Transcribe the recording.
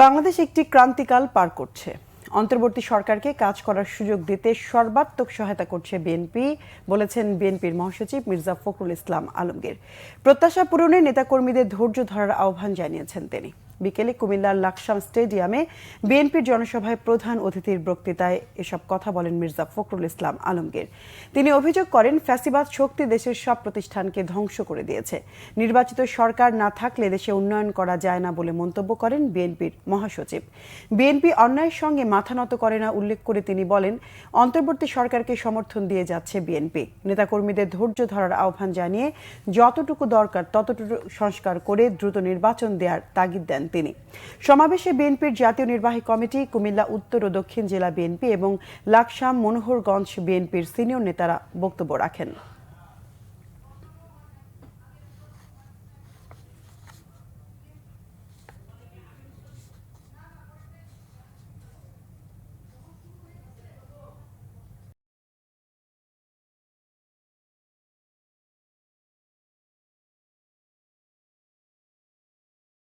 বাংলাদেশ একটি ক্রান্তিকাল পার করছে। অন্তর্বর্তী সরকারকে কাজ করার সুযোগ দিতে সর্বাত্মক সহায়তা করছে বিএনপি, বলেছেন বিএনপির মহাসচিব মির্জা ফখরুল ইসলাম আলমগীর। প্রত্যাশা পূরণে নেতাকর্মীদের ধৈর্য ধরার আহ্বান জানিয়েছেন তিনি। বিকেলে কুমিল্লার লাকসাম স্টেডিয়ামে বিএনপির জনসভায় প্রধান অতিথির বক্তৃতায় এসব কথা বলেন মির্জা ফখরুল ইসলাম আলমগীর। তিনি অভিযোগ করেন, ফ্যাসিবাদ শক্তি দেশের সব প্রতিষ্ঠানকে ধ্বংস করে দিয়েছে। নির্বাচিত সরকার না থাকলে দেশে উন্নয়ন করা যায় না বলে মন্তব্য করেন বিএনপির মহাসচিব। বিএনপি অন্যায়ের সঙ্গে মাথা নত করে না উল্লেখ করে তিনি বলেন, অন্তর্বর্তী সরকারকে সমর্থন দিয়ে যাচ্ছে বিএনপি। নেতাকর্মীদের ধৈর্য ধরার আহ্বান জানিয়ে যতটুকু দরকার ততটুকু সংস্কার করে দ্রুত নির্বাচন দেওয়ার তাগিদ দেন তিনি। সমাবেশে বিএনপির জাতীয় নির্বাহী কমিটি, কুমিল্লা উত্তর ও দক্ষিণ জেলা বিএনপি এবং লাকসাম মনোহরগঞ্জ বিএনপির সিনিয়র নেতারা বক্তব্য রাখেন।